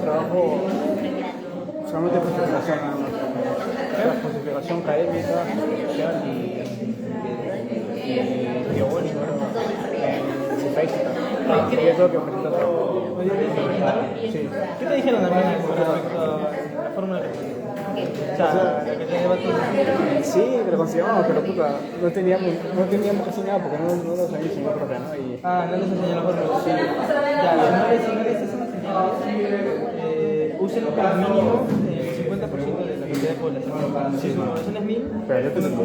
trabajo solamente especialización nada más. Clasificación académica, social y teórica, en estadística. Y es lo que presenta trabajo. Sí. ¿Qué te dijeron a mí con respecto a la fórmula que te o sea, que te lleva tu... Sí, que lo consideramos, pero puta, no teníamos casi nada porque no nos había enseñado profe, ¿no? Y... Ah, no les enseñó la fórmula. Sí. Ya, no les hacen enseñar. Usen como mínimo el 50% de la cantidad de población. Si su población es 1000, pero yo te lo digo.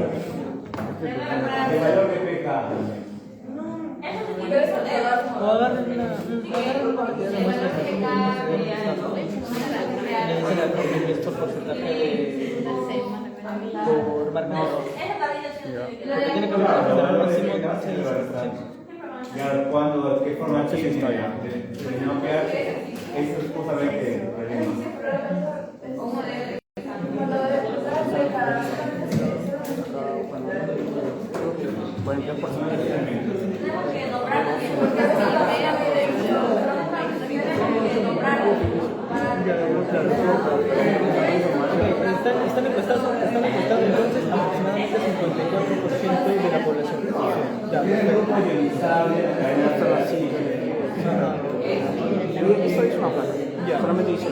o agarren una cantidad de muestras y le dicen al profe esto porcentaje por marca de error. Porque tiene que haber un máximo de un 6%. ¿Qué forma tiene de no quedarse? Eso es justamente el problema. Están encuestados entonces aproximadamente 54% de la población. Ya, Esto es una placa. Solamente dice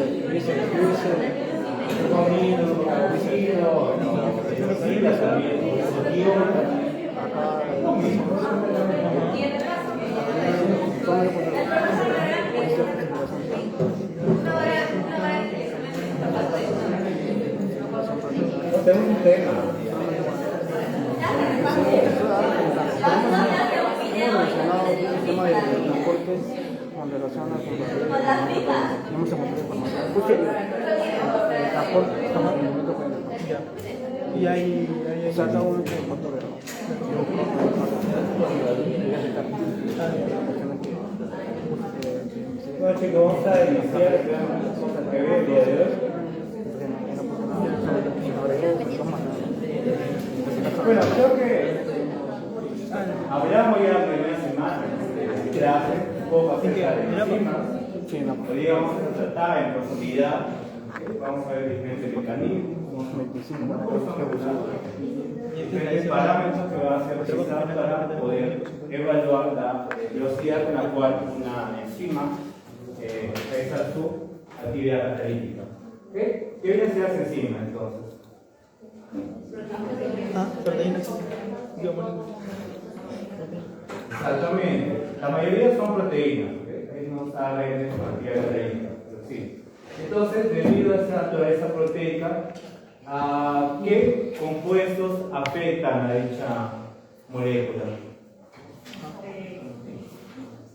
Tenemos un tema. El tema de transportes con relación a no hemos encontrado información. Porque el transporte estamos en el momento con y hay salta uno que cuánto veo. Bueno chicos, vamos a iniciar el día de hoy. Bueno, creo que hablamos ya la primera semana de clase, un poco acerca de enzimas. Podríamos tratar en profundidad, vamos a ver diferentes mecanismos, diferentes parámetros que van a ser utilizados para poder evaluar la velocidad con la cual una enzima realiza su actividad catalítica. ¿Qué vienen a ser las enzimas entonces? proteínas. Exactamente. La mayoría son proteínas. Ahí no saben de cantidad de proteínas. Sí. Entonces, debido a esa naturaleza proteica, ¿qué compuestos afectan a dicha molécula?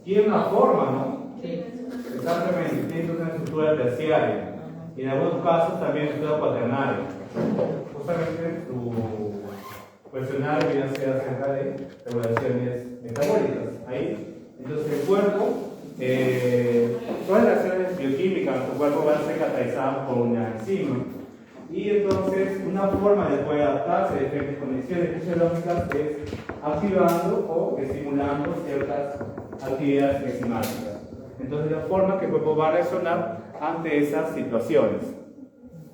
Tiene una forma, ¿no? Exactamente. Tiene una estructura terciaria. Y en algunos casos también estructura cuaternaria. Justamente su cuestionario viene a ser acerca de regulaciones metabólicas. Ahí, entonces el cuerpo, todas las reacciones bioquímicas de nuestro cuerpo van a ser catalizadas por una enzima. Y entonces una forma de poder adaptarse a diferentes condiciones fisiológicas es activando o estimulando ciertas actividades enzimáticas. Entonces la forma que el cuerpo va a reaccionar ante esas situaciones.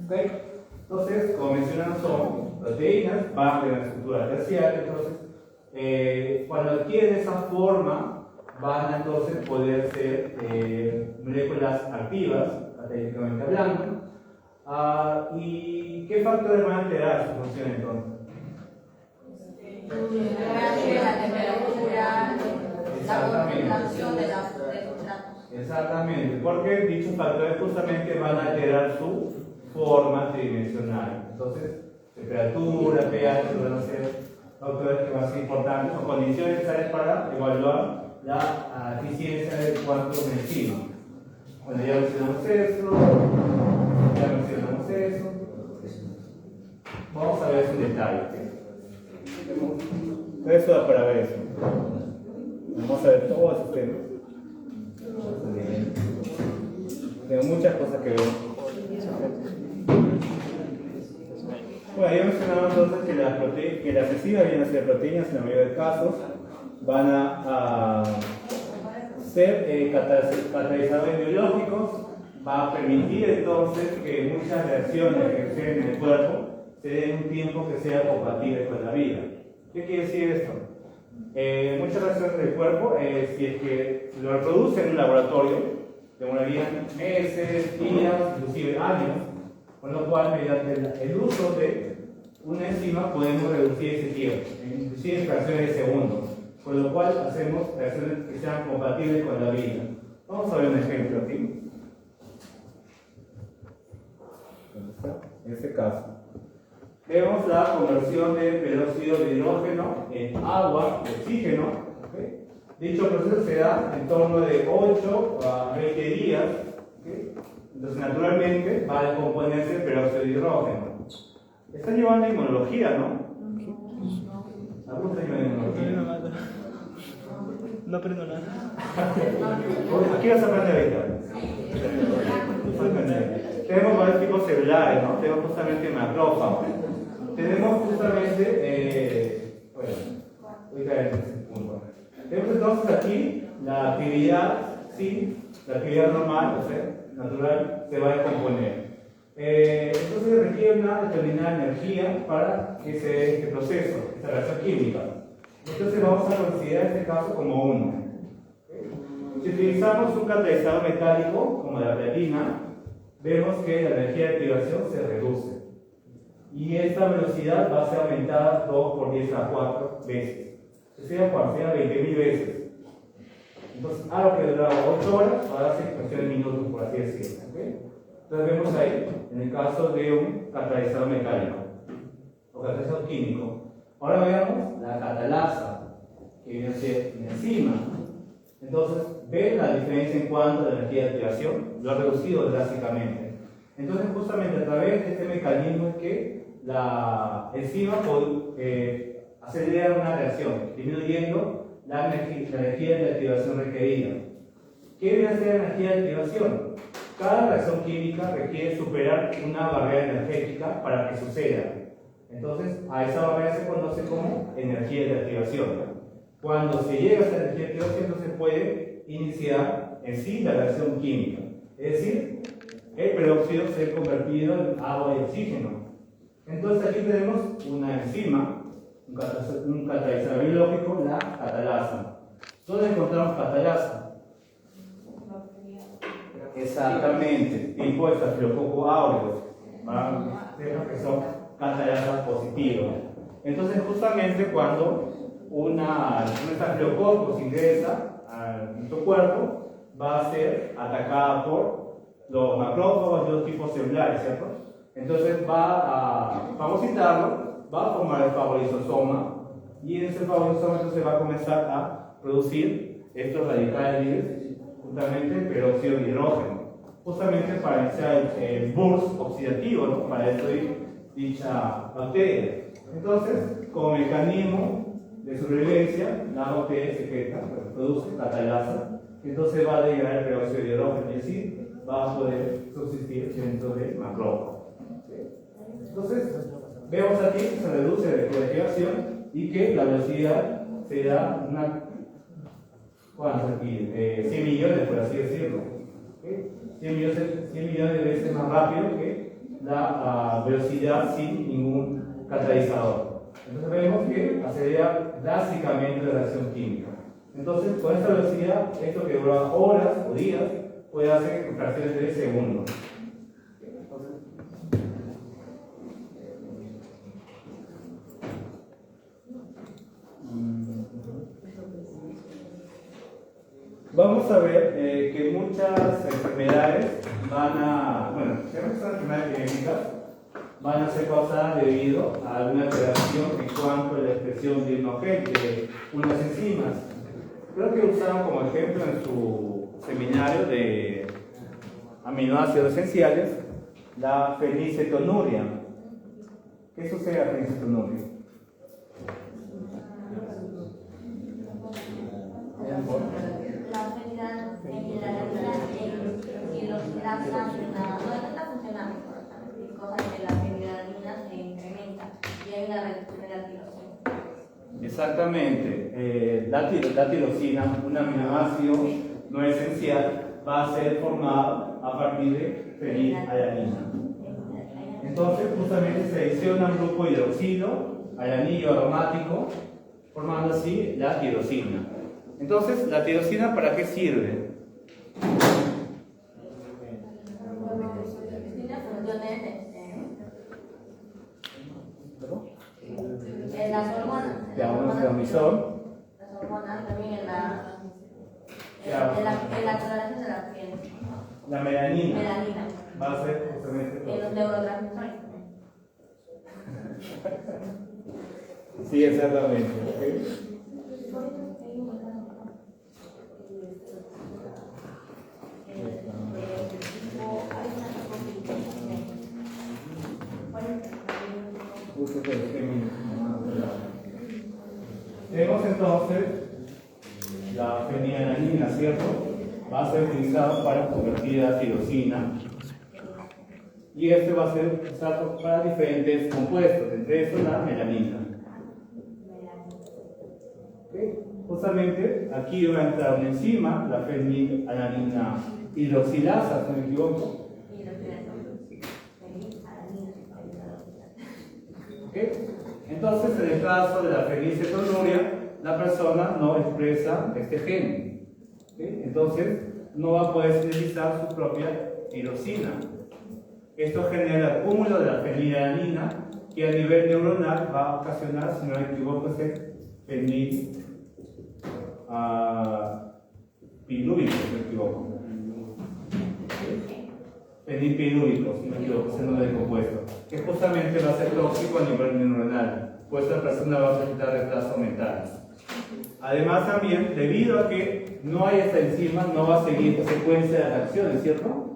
¿Okay? Entonces, como mencionamos, son proteínas, van de la estructura terciaria. Entonces, cuando adquieren esa forma, van a entonces poder ser moléculas activas, catalíticamente hablando. ¿Y qué factores van a alterar su función entonces? La temperatura, la concentración de sustratos. Exactamente, porque dichos factores justamente van a alterar su forma tridimensional. Entonces, temperatura, pH, van a ser factores que van a ser importantes o condiciones necesarias para evaluar la eficiencia de cuánto enzima. Bueno, ya mencionamos eso. Vamos a ver eso en detalle. ¿Okay? Eso da para ver eso. Vamos a ver todos esos temas. Tengo muchas cosas que ver. Bueno, ya mencionaba entonces que las enzimas vienen a ser proteínas en la mayoría de casos, van a ser catalizadores biológicos va a permitir entonces que muchas reacciones que suceden en el cuerpo se den un tiempo que sea compatible con la vida. ¿Qué quiere decir esto? Muchas reacciones del cuerpo, si es que lo reproduce en un laboratorio, demorarían meses, días, inclusive años, con lo cual mediante el uso de una enzima podemos reducir ese tiempo, inclusive en fracciones de segundos, con lo cual hacemos reacciones que sean compatibles con la vida. Vamos a ver un ejemplo aquí. En este caso, vemos la conversión de peróxido de hidrógeno en agua, oxígeno. ¿Okay? Dicho proceso se da en torno de 8 a 20 días. ¿Okay? Entonces, naturalmente, va a descomponerse el peróxido de hidrógeno. Están llevando inmunología, ¿no? ¿Algunos están llevando inmunología? No aprendo nada. Aquí vas a aprender ahorita. Tenemos varios tipos celulares, ¿no? Tenemos justamente macrófagos. Tenemos justamente, bueno, voy a caer en ese punto. Tenemos entonces aquí la actividad, sí, la actividad normal, o sea, natural, se va a descomponer. Entonces requiere una determinada energía para que se dé este proceso, esta reacción química. Entonces vamos a considerar este caso como 1. Si utilizamos un catalizador metálico, como la platina, vemos que la energía de activación se reduce. Y esta velocidad va a ser aumentada 2 por 10 a la 4 veces. O sea, 20.000 veces. Entonces, algo que duraba 8 horas va a darse en cuestión de minutos, por así decirlo. ¿Okay? Entonces vemos ahí, en el caso de un catalizador mecánico o catalizador químico. Ahora veamos la catalasa, que viene a ser una enzima. Entonces, ven la diferencia en cuanto a la energía de activación, lo ha reducido drásticamente. Entonces, justamente a través de este mecanismo es que la enzima acelera una reacción, disminuyendo la energía de activación requerida. ¿Qué debe hacer la energía de activación? Cada reacción química requiere superar una barrera energética para que suceda. Entonces, a esa barrera se conoce como energía de activación. Cuando se llega a esta energía de activación, entonces puede iniciar en sí la reacción química. Es decir, el peróxido ser convertido en agua y oxígeno. Entonces aquí tenemos una enzima, un catalizador biológico, la catalasa. ¿Dónde encontramos catalasa? Exactamente, tipo de estafilococo aureus, que son catalasas positivas. Entonces justamente cuando un estafilococo ingresa a nuestro cuerpo, va a ser atacada por los macrófagos y los tipos celulares, ¿cierto? Entonces va a fagocitarlo, va a formar el fagolisosoma, y en ese fagolisosoma entonces va a comenzar a producir estos radicales libres, justamente el peróxido de hidrógeno, justamente para iniciar el burst oxidativo, ¿no? Para destruir dicha bacteria. Entonces, como mecanismo de sobrevivencia, la bacteria secreta, produce catalasa, entonces va a degradar el peróxido de hidrógeno y así va a poder subsistir dentro del macrófago. Entonces, vemos aquí que se reduce la activación y que la velocidad será una, ¿cuántos aquí? 100 millones, por así decirlo. ¿Okay? 100 millones de veces más rápido que la velocidad sin ningún catalizador. Entonces vemos que acelera drásticamente la reacción química. Entonces, con esta velocidad, esto que dura horas o días, puede hacer en fracciones de segundos. Vamos a ver que muchas enfermedades enfermedades genéticas van a ser causadas debido a alguna alteración en cuanto a la expresión de unas enzimas. Creo que usaron como ejemplo en su seminario de aminoácidos esenciales la fenilcetonuria. ¿Qué sucede a la fenilcetonuria? La fenilalanina y los hidratas no está funcionando correctamente, cosa que la fenilalanina se incrementa y hay una reducción de la tirosina. Exactamente, la tirosina, un aminoácido no esencial, va a ser formado a partir de fenilalanina. Entonces, justamente se adiciona un grupo hidroxilo al anillo aromático, formando así la tirosina. Entonces, ¿la tirosina para qué sirve? En las hormonas. Ya, un neurotransmisor. Las hormonas también en la coloración de la piel. La melanina. Melanina. Va a ser justamente. En los neurotransmisores. Sí, exactamente. ¿Okay? Tenemos entonces la fenilalanina, ¿cierto? Va a ser utilizada para convertir a tirosina. Y este va a ser usado para diferentes compuestos, entre estos la melanina. ¿Okay? Justamente aquí va a entrar una enzima, la fenilalanina hidroxilasa, si no me equivoco. ¿Okay? Entonces, en el caso de la fenilcetonuria, la persona no expresa este gen. ¿Okay? Entonces, no va a poder sintetizar su propia tirosina. Esto genera el acúmulo de la fenilalanina que a nivel neuronal va a ocasionar, si no me equivoco, ese fenilpirúvico, si no me equivoco. Fenilpirúvico, si no me equivoco, ese nombre de compuesto, que justamente va a ser tóxico a nivel neuronal, pues la persona va a presentar retraso mental. Además también, debido a que no hay esta enzima, no va a seguir esta secuencia de reacciones, ¿cierto?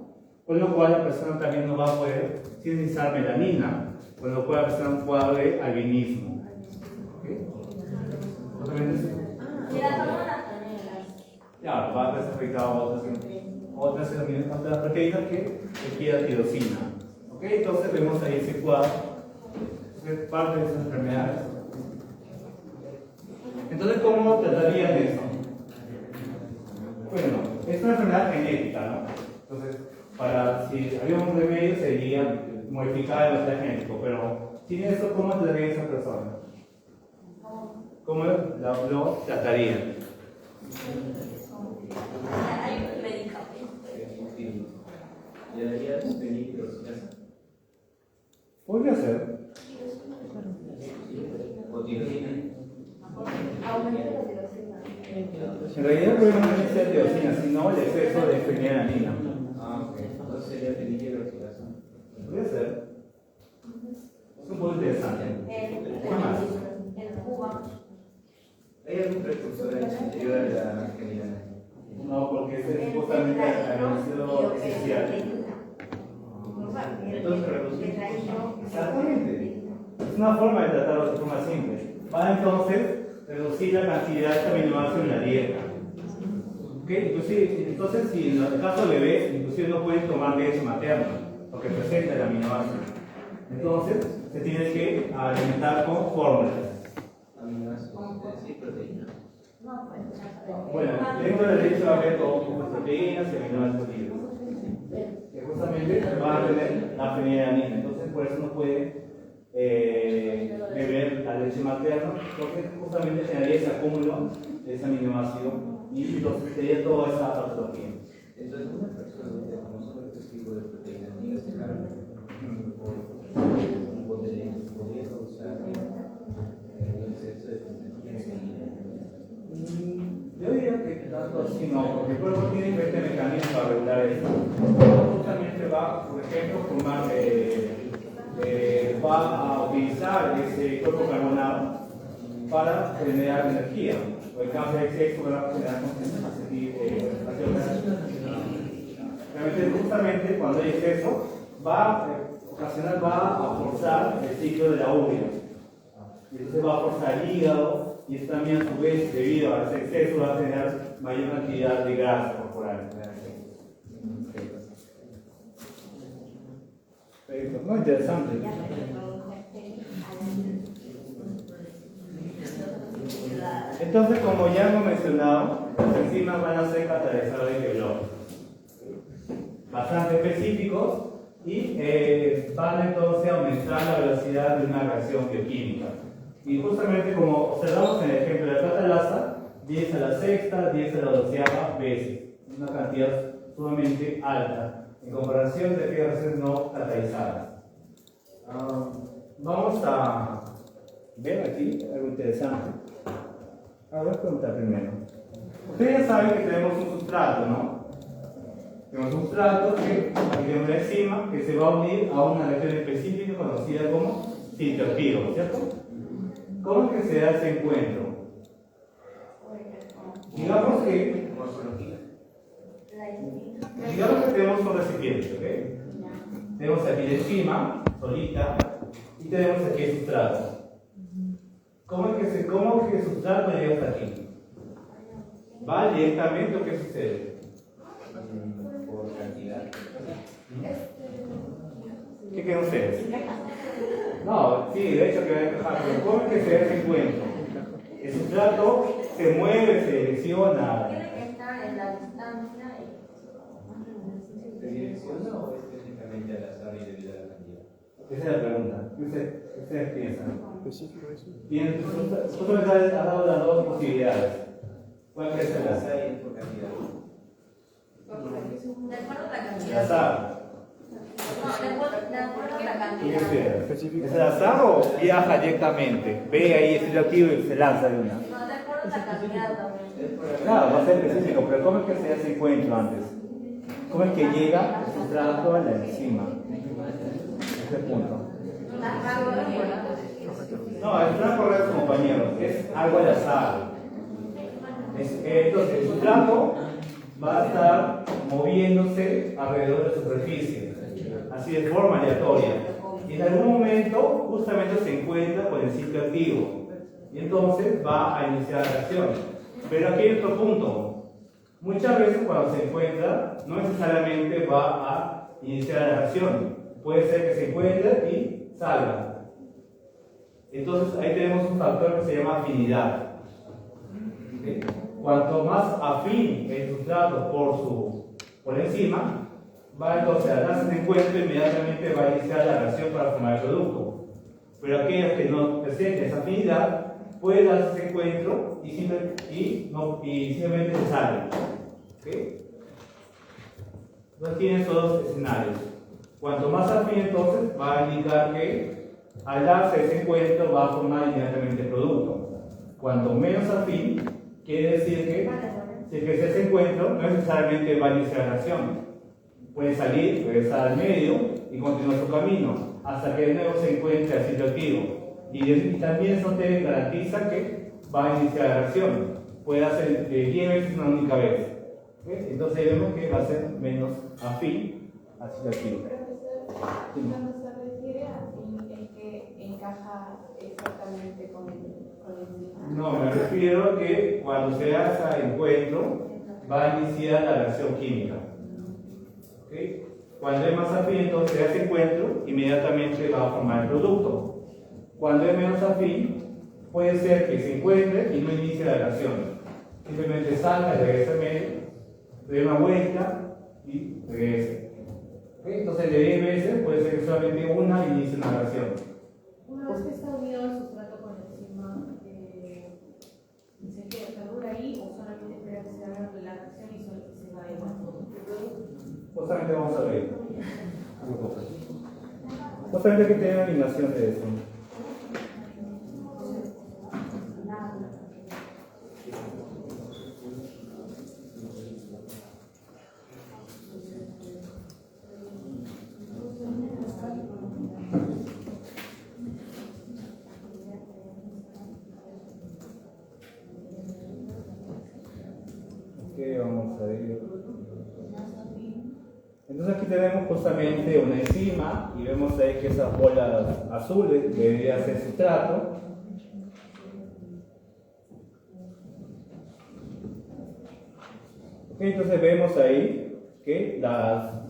Con lo cual la persona también no va a poder sintetizar melanina, con lo cual va a ser un cuadro de albinismo. ¿Okay? Y las hormonas también. Ya, va a desafectar otras proteínas que requieran tirosina. ¿Okay? Entonces vemos ahí ese cuadro, es parte de esas enfermedades. Entonces, ¿cómo tratarían eso? Bueno, es una enfermedad genética, ¿no? Entonces, si había un remedio sería modificar el material genético, pero sin eso, ¿cómo trataría a esa persona? ¿Cómo lo tratarían? Hay un medicamento. ¿Le darías fenilhidroxilasa? Podría ser. ¿O tirosina? Aumenta la tirosina. En realidad el problema no es la tirosina, sino el exceso de fenilalanina. Ah, ok. Entonces sería fenilhidroxilasa. Podría ser. Es un poco interesante. ¿Qué más? En Cuba. ¿Hay algún precursor anterior a la fenilalanina? No, porque ese es justamente el ácido esencial. Entonces reducir. Exactamente. Es una forma de tratarlo de forma simple. Para entonces reducir la cantidad de aminoácidos en la dieta. ¿Okay? Inclusive, entonces, si en el caso de bebés, inclusive no pueden tomar leche materna, porque presenta el aminoácido. Entonces, se tiene que alimentar con fórmulas. Aminoácidos, sí, proteínas. Bueno, dentro de la leche va a haber todas las proteínas y aminoácidos libres. Que justamente va a tener la fenilalanina. Entonces, por eso no puede beber la leche materna, porque justamente generaría ese acúmulo de ese aminoácido y entonces sería toda esa patología. Entonces, una persona como solo este tipo de proteínas, en este caso, podría causar el exceso de fenilhalanina. Yo diría que tanto así no, porque el cuerpo tiene diferentes mecanismos para regular esto. Justamente va, por ejemplo, va a utilizar ese cuerpo carbonado para generar energía. O en caso de exceso, va a generar realmente, justamente cuando hay exceso, va a forzar el ciclo de la urea. Y entonces va a forzar el hígado, y esto también a su vez, debido a ese exceso, va a generar mayor cantidad de grasa corporal. Muy interesante. Entonces, como ya hemos mencionado, las enzimas van a ser catalizadores biológicos. bastante específicos y van entonces a aumentar la velocidad de una reacción bioquímica. Y justamente como observamos en el ejemplo de la catalasa, 10 a la sexta, 10 a la doceava veces, una cantidad sumamente alta en comparación de aquellas reacciones no catalizadas. Vamos a ver aquí algo interesante. Voy a preguntar primero. Ustedes ya saben que tenemos un sustrato, ¿no? Tenemos un sustrato que tenemos una enzima que se va a unir a una reacción específica conocida como sitio activo, ¿cierto? ¿Cómo es que se da ese encuentro? Digamos que tenemos un recipiente, ¿ok? Tenemos aquí la enzima solita y tenemos aquí el sustrato. ¿Cómo es que el sustrato llega hasta aquí? ¿Va directamente o qué sucede? Por cantidad. ¿Qué creen ustedes? No, sí, de hecho que va a encajar, pero ¿cómo es que se da ese encuentro? El sustrato se mueve, se direcciona. Tiene que estar en la distancia ¿Se direcciona o es técnicamente al azar y debido a la cantidad? Esa es la pregunta. ¿Qué ustedes piensan? Específico eso. Bien, justamente ha dado las dos posibilidades. ¿Cuál es Al el azar? azar y es por cantidad. De acuerdo a la El cantidad. azar. No, de acuerdo a la ¿Qué cantidad. ustedes? ¿Es el azar o viaja directamente? Ve ahí el sitio activo y se lanza de una. No, de acuerdo a la cantidad también. Claro, va a ser específico, pero ¿cómo es que se hace encuentro antes? ¿Cómo es que llega el sustrato a la enzima? Este punto. No, es correcto, compañeros, es algo al azar. Entonces, el sustrato va a estar moviéndose alrededor de la superficie, así de forma aleatoria. Y en algún momento, justamente se encuentra con el sitio activo, y entonces va a iniciar la reacción. Pero aquí hay otro punto. Muchas veces, cuando se encuentra, no necesariamente va a iniciar la reacción. Puede ser que se encuentre y salga. Entonces ahí tenemos un factor que se llama afinidad. ¿Okay? Cuanto más afín el sustrato por encima, va entonces a darse un encuentro, inmediatamente va a iniciar la reacción para formar el producto. Pero aquellos que no presenten esa afinidad, pueden darse ese encuentro y simplemente se salen. ¿Okay? Entonces tienen esos dos escenarios. Cuanto más afín, entonces va a indicar que al darse ese encuentro va a formar inmediatamente el producto. Cuanto menos afín, quiere decir que si es que ese encuentro no necesariamente va a iniciar la reacción. Puede salir, regresar al medio y continuar su camino hasta que de nuevo se encuentre al sitio activo. Y también eso te garantiza que va a iniciar la reacción. Puede hacer 10 veces una única vez. ¿Okay? Entonces vemos que va a ser menos afín al sitio activo. Cuando se refiere a fin, es que encaja exactamente con el enzima. No, me refiero a que cuando se hace encuentro va a iniciar la reacción química. ¿Okay? Cuando es más afín, entonces se hace encuentro, inmediatamente va a formar el producto. Cuando es menos afín, puede ser que se encuentre y no inicie la reacción. Simplemente salga, regresa al medio, dé una vuelta y regrese. ¿Okay? Entonces de 10 veces puede ser que solamente una inicie una reacción. Una vez que está unido el sustrato con la enzima, ¿se perdura ahí o solamente espera que se haga la reacción y se va a ir todo? Justamente vamos a ver. Justamente que tiene una animación de eso. Vamos a ver. Entonces aquí tenemos justamente una enzima y vemos ahí que esas bolas azules debería ser sustrato. Okay, entonces vemos ahí que la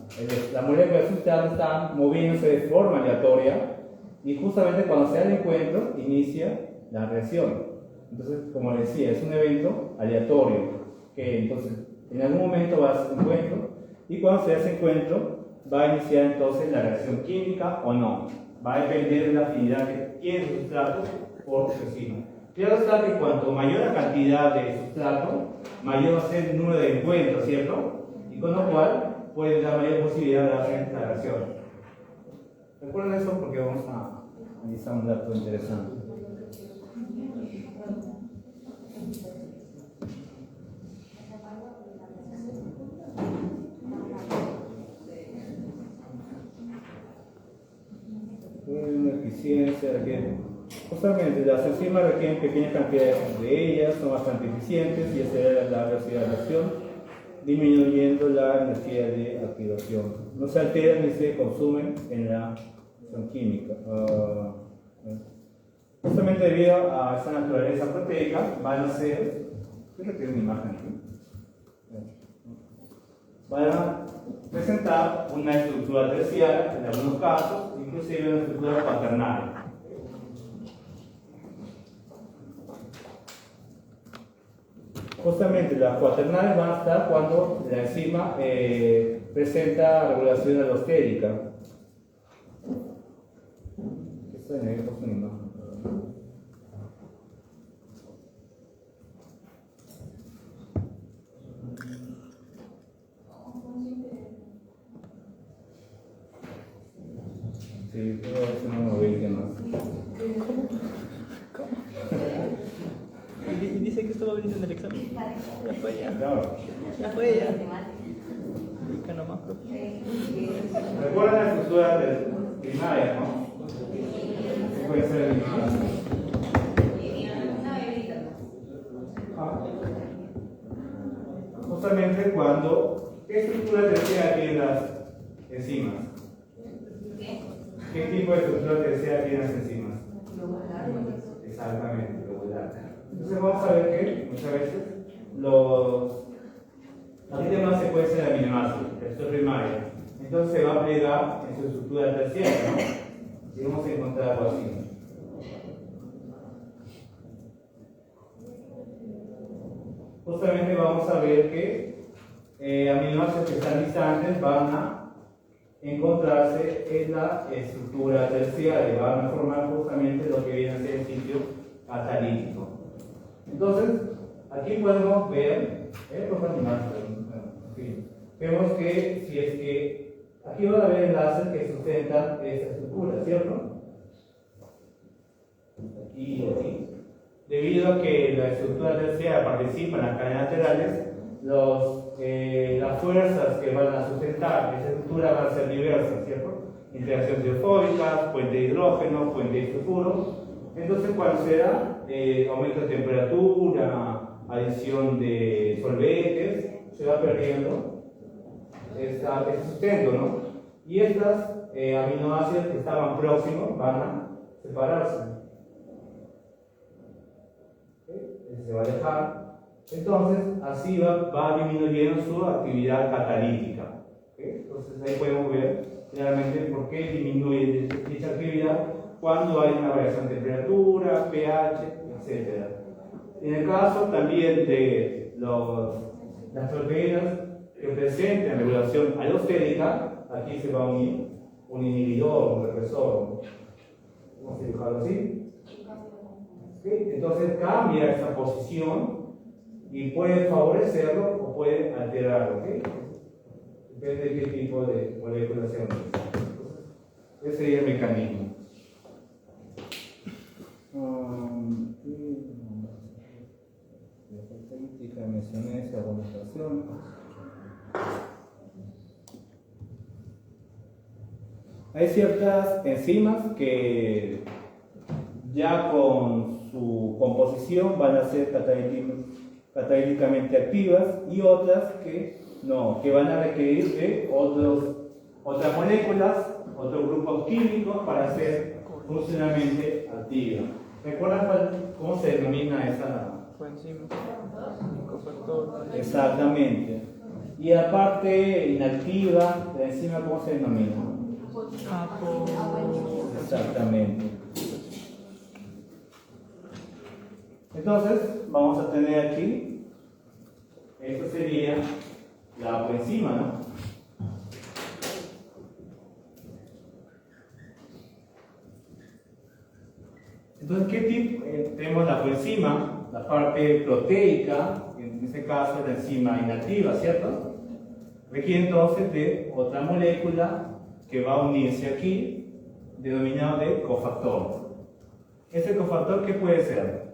molécula de sustrato está moviéndose de forma aleatoria y justamente cuando se da el encuentro inicia la reacción. Entonces, como les decía, es un evento aleatorio que entonces en algún momento va a ser un encuentro Y cuando se hace encuentro, va a iniciar entonces la reacción química o no. Va a depender de la afinidad que tiene el sustrato por su enzima. Claro está que cuanto mayor la cantidad de sustrato, mayor va a ser el número de encuentros, ¿cierto? Y con lo cual puede dar mayor posibilidad de hacer la reacción. Recuerden eso porque vamos a analizar un dato interesante. Una eficiencia que justamente las enzimas requieren pequeñas cantidades de ellas, son bastante eficientes y acelera la velocidad de reacción, disminuyendo la energía de activación. No se alteran ni se consumen en la reacción química. Justamente debido a esa naturaleza proteica, van a ser, creo que tiene una imagen aquí, van a presentar una estructura terciaria, en algunos casos, inclusive una estructura cuaternaria. Justamente las cuaternales van a estar cuando la enzima presenta regulación alostérica. Esto en el una imagen. Sí, pero eso no me voy a ir más. Y dice que esto va a venir en el examen. Ya fue ya. Claro. Ya fue ya. Dica nomás, profe. Recuerdan la estructura primaria, ¿no? ¿Qué puede ser el justamente cuando, ¿qué estructura terciaria tienen las enzimas? ¿Qué tipo de estructura terciaria tienen las enzimas? Exactamente, globular. Entonces vamos a ver que muchas veces aquí tenemos una secuencia de aminoácidos, esto es primaria. Entonces se va a plegar en su estructura terciaria, ¿no? Y vamos a encontrar algo así. Justamente vamos a ver que aminoácidos que están distantes van a encontrarse en la estructura terciaria, van a formar justamente lo que viene a ser el sitio catalítico. Entonces, aquí podemos ver, vemos que si es que aquí van a haber enlaces que sustentan esta estructura, ¿cierto? Aquí y aquí. Debido a que la estructura terciaria participa en las cadenas laterales, las fuerzas que van a sustentar esa estructura van a ser diversas, ¿cierto? Interacciones biofóbicas, puente de hidrógeno, puente de sulfuro. Entonces, ¿cuál será? Aumento de temperatura, adición de solventes, se va perdiendo ese sustento, ¿no? Y estas aminoácidos que estaban próximos van a separarse. Se va a dejar. Entonces, así va disminuyendo su actividad catalítica. Entonces, ahí podemos ver claramente por qué disminuye dicha actividad cuando hay una variación de temperatura, pH, etc. En el caso también de las proteínas que presenten regulación alostérica, aquí se va a unir un inhibidor, un represor. Vamos a dibujarlo así. Entonces cambia esa posición y puede favorecerlo o puede alterarlo. Depende de qué tipo de molécula sea. Ese sería el mecanismo. Mencioné esa argumentación. Hay ciertas enzimas que ya con su composición van a ser catalíticamente activas y otras que no, que van a requerir de otras moléculas, otros grupos químicos para ser funcionalmente activas. ¿Recuerdan cómo se denomina esa? Coenzima. Cofactor. Exactamente. Y la parte inactiva de la enzima, ¿cómo se denomina? Exactamente. Entonces, vamos a tener aquí, esto sería la coenzima, ¿no? Entonces, ¿qué tipo? Tenemos la coenzima, la parte proteica, en este caso la enzima inactiva, ¿cierto? Requiere entonces de otra molécula que va a unirse aquí, denominado de cofactor. ¿Ese cofactor qué puede ser?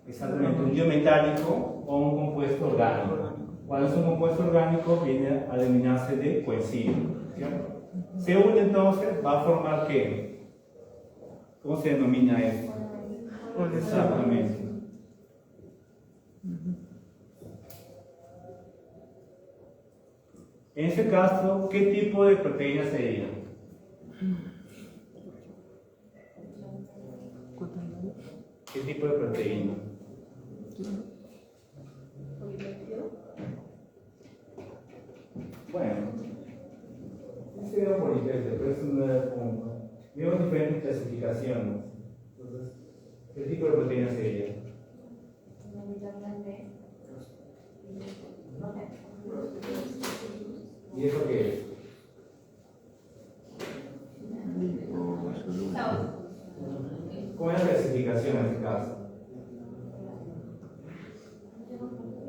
Exactamente, un ion metálico o un compuesto orgánico. Cuando es un compuesto orgánico viene a denominarse de coenzima, ¿cierto? Se une entonces, va a formar ¿qué? ¿Cómo se denomina esto? Exactamente. En ese caso, ¿qué tipo de proteína sería? ¿Qué tipo de proteína? Bueno, este era polipéptido, pero eso no era como... Vimos diferentes clasificaciones. Entonces, ¿qué tipo de proteína sería? ¿Y eso qué es? ¿Cómo es la clasificación en este caso?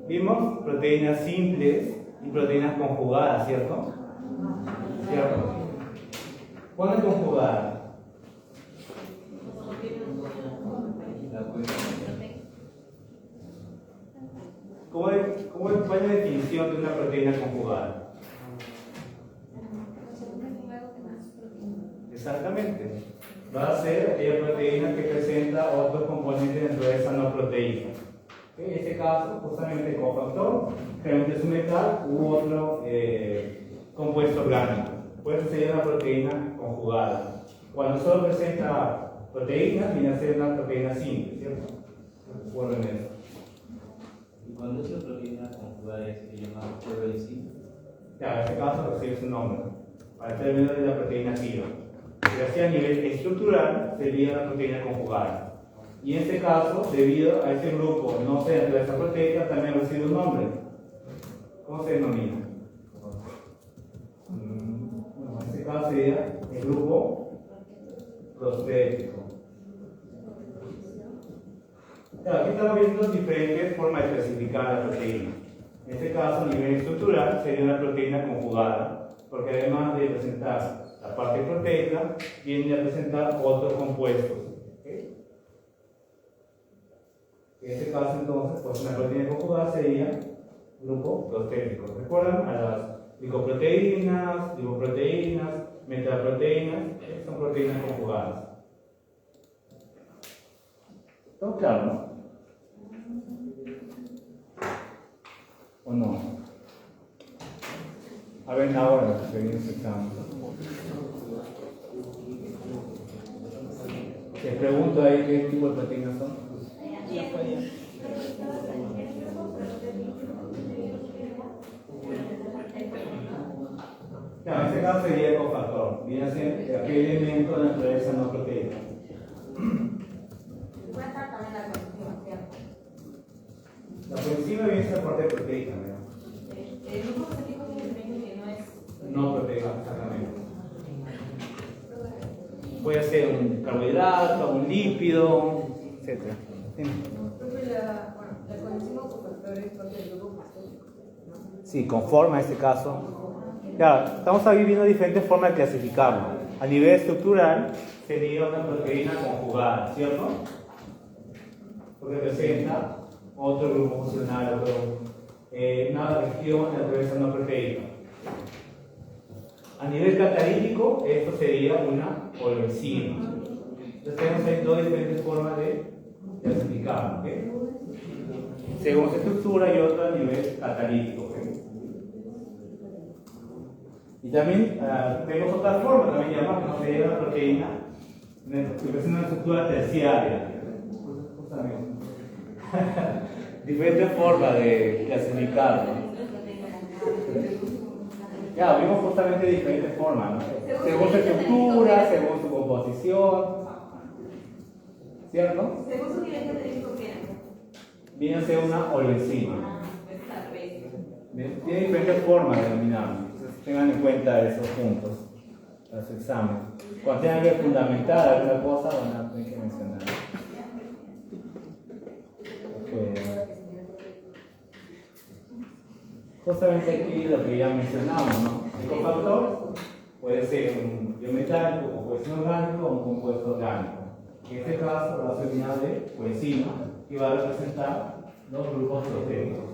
Vimos proteínas simples y proteínas conjugadas, ¿cierto? ¿Cierto? ¿Cuándo es conjugada? ¿Cuál es la definición de una proteína conjugada? Exactamente. Va a ser aquella proteína que presenta otros componentes dentro de esa no proteína. En este caso, justamente el cofactor, generalmente es un metal u otro compuesto orgánico. Por eso sería una proteína conjugada. Cuando solo presenta proteínas, viene a ser una proteína simple, ¿cierto? Recuerden eso. Y cuando esa proteína conjugada se llama coenzima. Claro, en este caso recibe su nombre, para el término de la proteína activa. Pero así a nivel estructural sería una proteína conjugada. Y en este caso, debido a ese grupo no ser dentro de esa proteína, también recibe un nombre. ¿Cómo se denomina? Bueno, en este caso sería el grupo prostético. Claro, aquí estamos viendo diferentes formas de clasificar la proteína. En este caso, a nivel estructural, sería una proteína conjugada, porque además de presentar la parte proteica, viene a presentar otros compuestos. ¿Okay? En este caso, entonces, pues una proteína conjugada sería grupo prostético. ¿Recuerdan? A las glicoproteínas, lipoproteínas, metaproteínas, son proteínas conjugadas. ¿Todo claro, no? ¿O no? A ver, ahora que venimos examen. Les pregunto ahí qué tipo de proteínas son. Claro, en este caso sería el cofactor. Viene a ser aquel elemento de naturaleza no proteica. Puede estar también la coenzima, ¿cierto? La coenzima viene a ser parte proteica, ¿no? El grupo prostético tiene elementos que no es. No proteica, exactamente. Puede ser un carbohidrato, un lípido, etc. La coenzima o cofactor es parte del grupo prostético, ¿no? Sí, conforma en este caso. Claro, estamos ahí viendo diferentes formas de clasificarlo. A nivel estructural sería una proteína conjugada, ¿cierto? Porque presenta otro grupo funcional, una región de naturaleza no proteica. A nivel catalítico, esto sería una oloenzima. Entonces tenemos ahí dos diferentes formas de clasificarlo, ¿okay? Según su estructura y otra a nivel catalítico, ¿okay? Y también tenemos otra forma, también llamamos que no sería una proteína, que presenta una estructura terciaria. Justamente. Diferentes formas de clasificarlo. Ya, vimos justamente diferentes formas, ¿no? Según su estructura, según su composición. ¿Cierto? Según su nivel catalítico, ¿qué? Viene a ser una oloenzima. Al revés. Tiene diferentes formas de denominarlo. Entonces tengan en cuenta esos puntos. para su examen. Cuando tengan que fundamentar alguna cosa, van a tener que mencionar. Justamente aquí lo que ya mencionamos, ¿no? El cofactor puede ser un biometálico, un compuesto orgánico o un compuesto orgánico. En este caso va a ser unidad de coenzima y va a representar los grupos proteicos.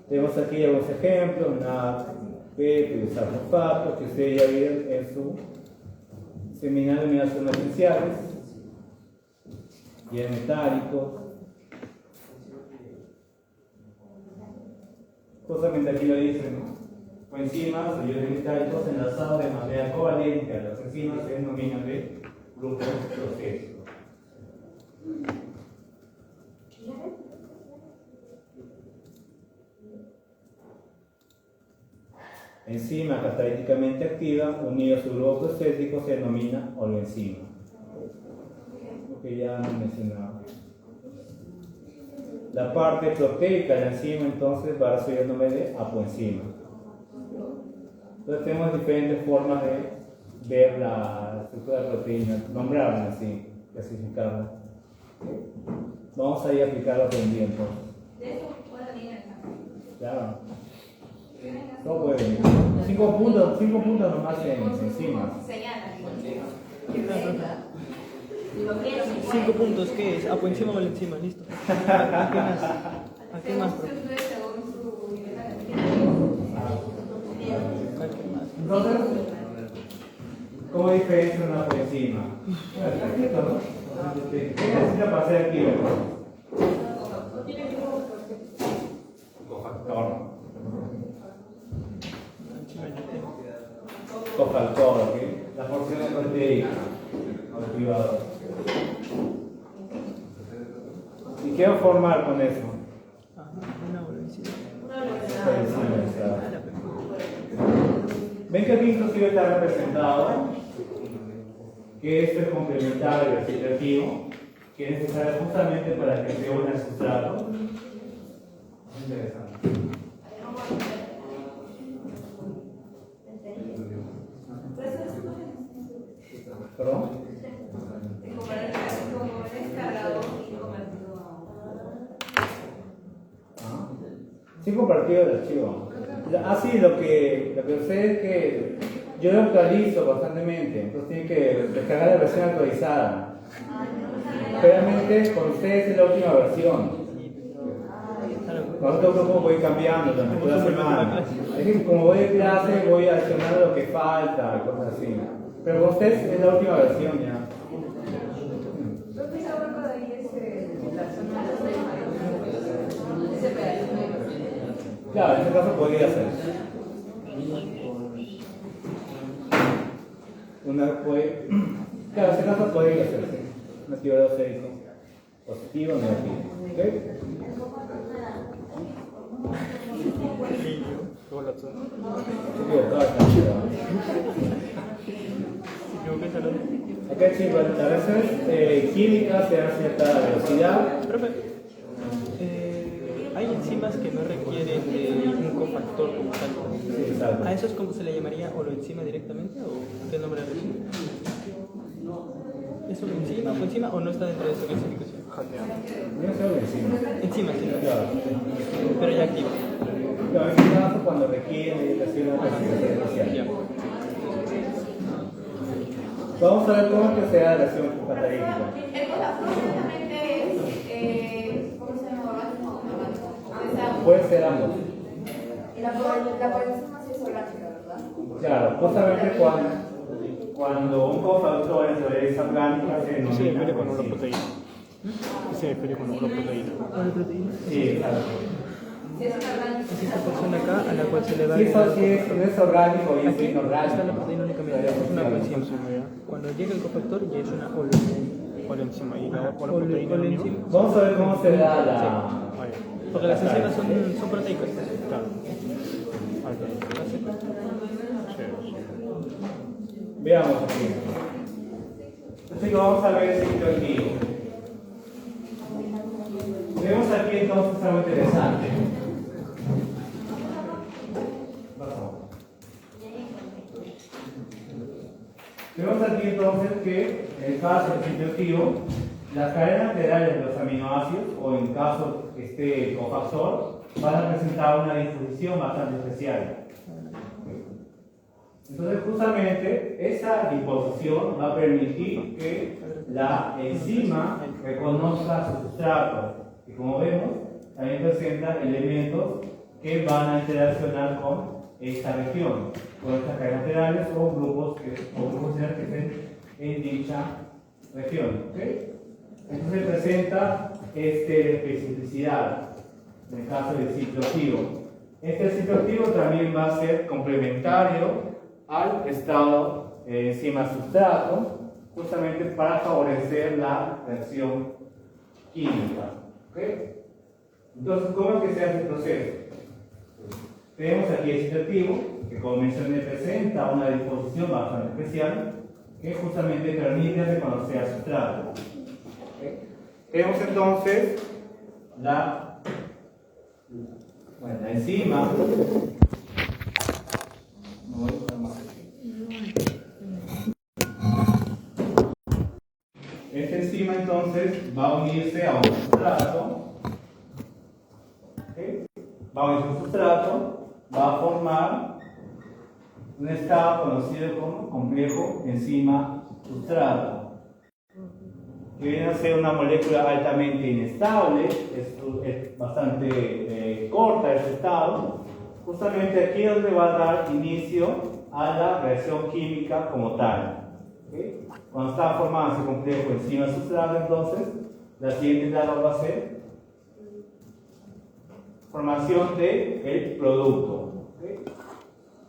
Tenemos aquí algunos ejemplos, NAD, PET, sulfato, que ustedes ya vieron en su seminal de unidades no esenciales, y el metálico. Justamente aquí lo dicen, ¿no? Coenzimas o iones metálicos enlazados de manera covalente a las enzimas se denominan de grupos proteicos. Enzima catalíticamente activa unida a su grupo prostético se denomina oligoenzima. Lo que ya hemos mencionado. La parte proteica de la enzima entonces va a recibir el nombre de apoenzima. Entonces tenemos diferentes formas de ver la estructura de la proteína, nombrarla así, clasificarla. Vamos a ir a aplicarlo aprendiendo. De eso puede venir el examen. Claro. No puede venir. 5 puntos nomás encima. Señala. 5 puntos, ¿qué es? Por encima o el encima, listo. ¿A qué más? ¿A qué más? Entonces, ¿cómo diferencia una por encima? Perfecto, ¿no? ¿Qué necesita para ser activo? Cofactor. Cofactor, ¿ok? La porción de proteica. Activador. ¿Y qué va a formar con eso? Una oleoenzima. Ven que aquí inclusive está representado que esto es complementario y recitativo, que es necesario justamente para que se una el sustrato. Interesante. ¿Perdón? Sí, compartido el archivo. Sí, lo que sucede es que yo lo actualizo constantemente, entonces tienen que descargar la versión actualizada. Realmente con ustedes es la última versión. Con otro grupo voy cambiando durante toda la semana. Es que como voy de clase voy adicionando lo que falta, cosas así. Pero con ustedes es la última versión ya. Claro, en este caso podría ser. Claro, en este caso podría ser. Un activador sérico positivo o negativo. ¿Ok? Acá chicos, las reacciones químicas se dan a cierta velocidad. Profe, hay enzimas que no requieren de un cofactor como tal. Sí, exacto. ¿A eso es como se le llamaría holoenzima directamente o qué nombre recibe? ¿Es holoenzima, coenzima o no está dentro de esa clasificación? Yo sé lo que decimos. Enzima, sí. Claro. Pero ya activa. Claro, en este caso cuando requiere medicación o clasificación especial. Ya. Vamos a ver cómo es que se da la reacción catalítica. El cofactor justamente es, ¿cómo se llama? Puede ser ambos. La coenzima sí es orgánica, ¿verdad? Claro, justamente cuando un cofactor en naturaleza orgánica se denomina. Se define con una proteína. Se define con una proteína. ¿Proteína? Sí, exacto. Si es orgánica. Es esta persona acá a la cual se le va a Si eso agregar sí es, no es orgánico y es aquí inorgánico. está la proteína únicamente, es una coenzima. Cuando llega el cofactor ya es una oleoenzima. Por encima y la proteína. Oleoenzima. Vamos a ver cómo se da la. Porque las enzimas son proteicas. Claro. Veamos aquí. Así que vamos a ver el ciclo activo. Tenemos aquí entonces Vemos aquí entonces que en el caso del sitio activo, las cadenas laterales de los aminoácidos, o en caso este cofactor, van a presentar una disposición bastante especial. Entonces, justamente, esa disposición va a permitir que la enzima reconozca su sustrato, y como vemos, también presenta elementos que van a interaccionar con esta región, con estas cadenas laterales o grupos que estén en dicha región. ¿Okay? Entonces presenta especificidad en el caso del ciclo activo. Este ciclo activo también va a ser complementario al estado enzima-sustrato, justamente para favorecer la reacción química. ¿Okay? Entonces, ¿cómo es que se hace el proceso? Tenemos aquí el ciclo activo, que como mencioné presenta una disposición bastante especial, que justamente permite reconocer al sustrato. ¿Okay? Tenemos entonces la enzima. Esta enzima entonces va a unirse a un sustrato. ¿Okay? Va a unirse a un sustrato, va a formar un estado conocido como complejo enzima-sustrato, que viene a ser una molécula altamente inestable, es bastante corta ese estado. Justamente aquí es donde va a dar inicio a la reacción química como tal. ¿Okay? Cuando está formado ese complejo enzima-sustrato, entonces la siguiente etapa va a ser formación del producto. ¿Okay?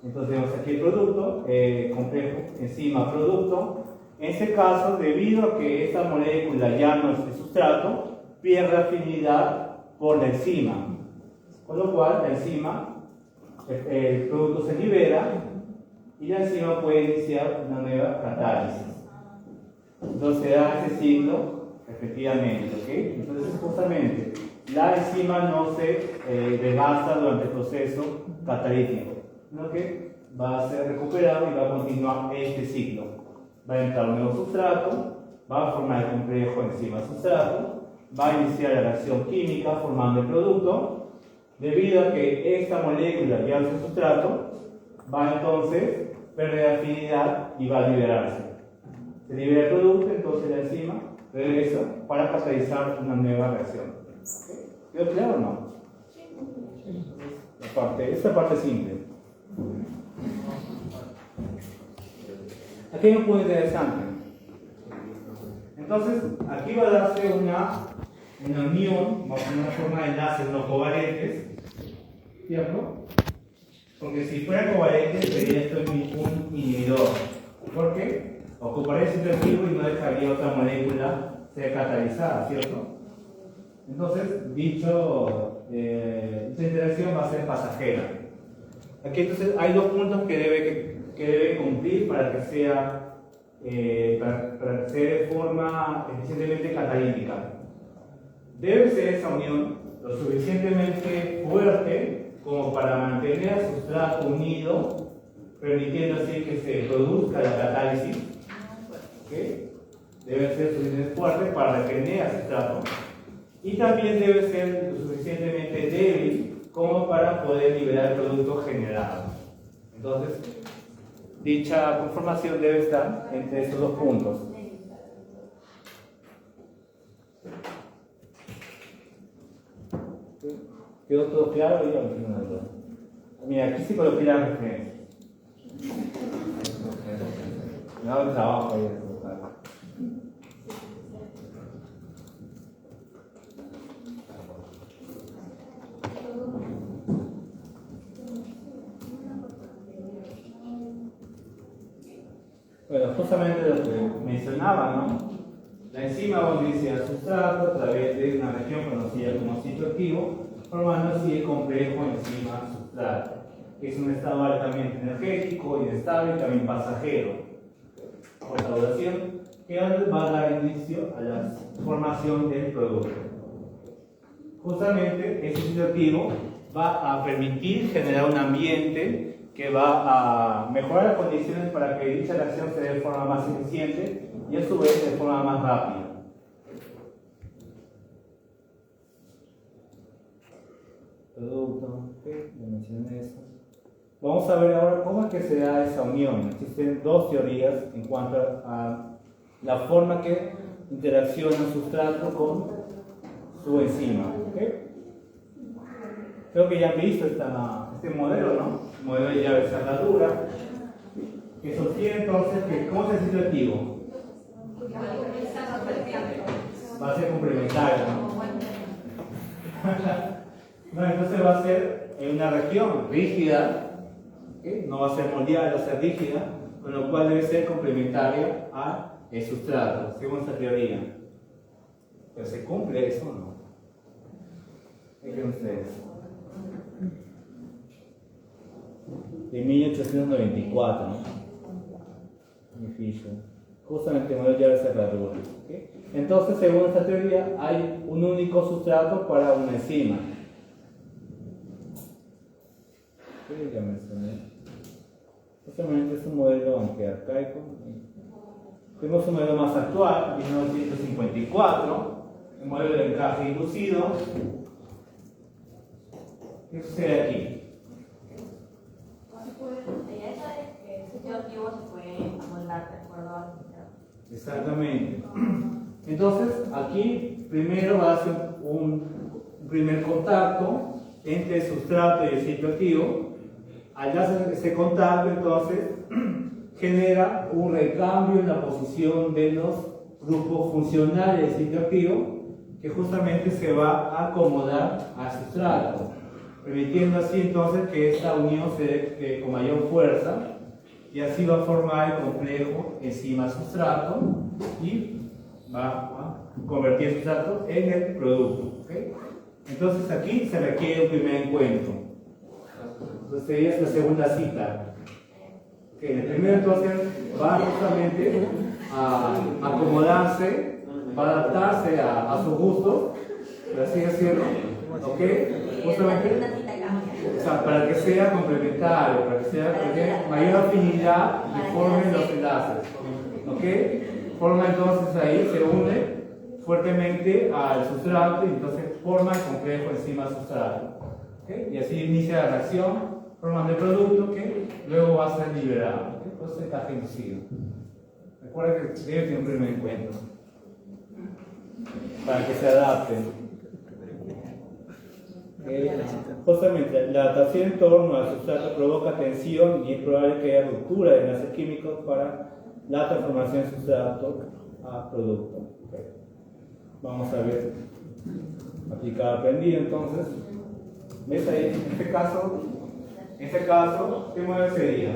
Entonces tenemos aquí el producto, complejo enzima-producto. En este caso, debido a que esta molécula ya no es el sustrato, pierde afinidad por la enzima, con lo cual la enzima, el producto se libera y la enzima puede iniciar una nueva catálisis. Entonces se da ese ciclo efectivamente. ¿Okay? Entonces justamente la enzima no se desgasta durante el proceso catalítico, sino que va a ser recuperado y va a continuar este ciclo. Va a entrar un nuevo sustrato, va a formar el complejo enzima-sustrato, va a iniciar la reacción química formando el producto. Debido a que esta molécula ya es el sustrato, va entonces a perder afinidad y va a liberarse. Se libera el producto, entonces la enzima regresa para catalizar una nueva reacción. ¿Quedó claro o no? Esta parte simple. Aquí hay un punto interesante. Entonces, aquí va a darse una unión, una forma de enlaces no covalentes, ¿cierto? Porque si fuera covalente sería esto un inhibidor. ¿Por qué? Ocuparía el sitio activo y no dejaría otra molécula ser catalizada, ¿cierto? Entonces, dicha interacción va a ser pasajera. Aquí entonces hay dos puntos que debe cumplir para que sea para que sea de forma eficientemente catalítica. Debe ser esa unión lo suficientemente fuerte como para mantener al sustrato unido, permitiendo así que se produzca la catálisis. ¿Okay? Debe ser suficientemente fuerte para retener al sustrato. Y también debe ser lo suficientemente débil como para poder liberar el producto generado. Entonces, dicha conformación debe estar entre estos dos puntos. ¿Quedó todo claro? Mira, aquí sí coloqué la referencia. Me hago el trabajo ahí. Bueno, justamente lo que mencionaba, ¿no? La enzima va a unirse al sustrato a través de una región conocida como sitio activo, formando así el complejo enzima-sustrato, que es un estado altamente energético, inestable y también pasajero. Por esta duración, que va a dar inicio a la formación del producto. Justamente, este sitio activo va a permitir generar un ambiente que va a mejorar las condiciones para que dicha reacción se dé de forma más eficiente y a su vez de forma más rápida. Producto, ok, ya mencioné eso. Vamos a ver ahora cómo es que se da esa unión. Existen dos teorías en cuanto a la forma que interacciona el sustrato con su enzima. ¿Okay? Creo que ya han visto este modelo, ¿no? El modelo de llave de cerradura, que sostiene entonces que, ¿cómo es el sitio activo? Va a ser complementario, ¿no? No, entonces va a ser en una región rígida, ¿okay? No va a ser moldeada, va a ser rígida, con lo cual debe ser complementaria al sustrato, según esta teoría. ¿Pero se cumple eso o no? ¿Qué creen ustedes? De 1894, ¿no? Fisher. Justamente el modelo de llave cerradura. ¿Okay? Entonces, según esta teoría, hay un único sustrato para una enzima. ¿Qué ya mencioné? Justamente es un modelo aunque arcaico. Tenemos un modelo más actual, 1954, el modelo de encaje inducido. ¿Qué sucede aquí? El sitio activo se puede amoldar de acuerdo al sustrato. Exactamente. Entonces, aquí primero va a hacer un primer contacto entre el sustrato y el sitio activo. Al hacer ese contacto, entonces, genera un recambio en la posición de los grupos funcionales del sitio activo, que justamente se va a acomodar al sustrato, permitiendo así entonces que esta unión se dé con mayor fuerza, y así va a formar el complejo enzima-sustrato y va a convertir el sustrato en el producto. ¿Okay? Entonces aquí se requiere un primer encuentro. Entonces sería esta segunda cita. Okay, el primero entonces va justamente a acomodarse, va a adaptarse a sus gustos, por así decirlo. ¿Okay? Justamente, o sea, para que sea complementario, para que tenga mayor afinidad y formen los enlaces. ¿Okay? Forma entonces ahí, se une fuertemente al sustrato y entonces forma el complejo enzima-sustrato. ¿Okay? Y así inicia la reacción, formando el producto que luego va a ser liberado. ¿Okay? Entonces encaje inducido. Recuerden que debe tener un primer encuentro para que se adapten. Justamente la adaptación en torno al sustrato provoca tensión y es probable que haya ruptura de enlaces químicos para la transformación de sustrato a producto. Okay. Vamos a ver aplicado aprendido entonces. ¿Ves ahí? En este caso, ¿qué modelo sería?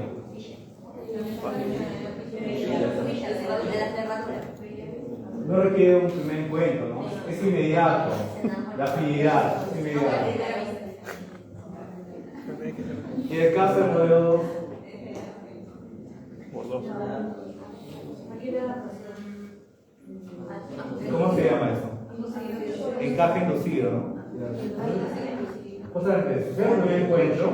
No requiere un primer encuentro, ¿no? Es inmediato. La afinidad es inmediata. Y en el caso del modelo 2, ¿cómo se llama eso? Encaje inducido, ¿no? Justamente, sucede un primer encuentro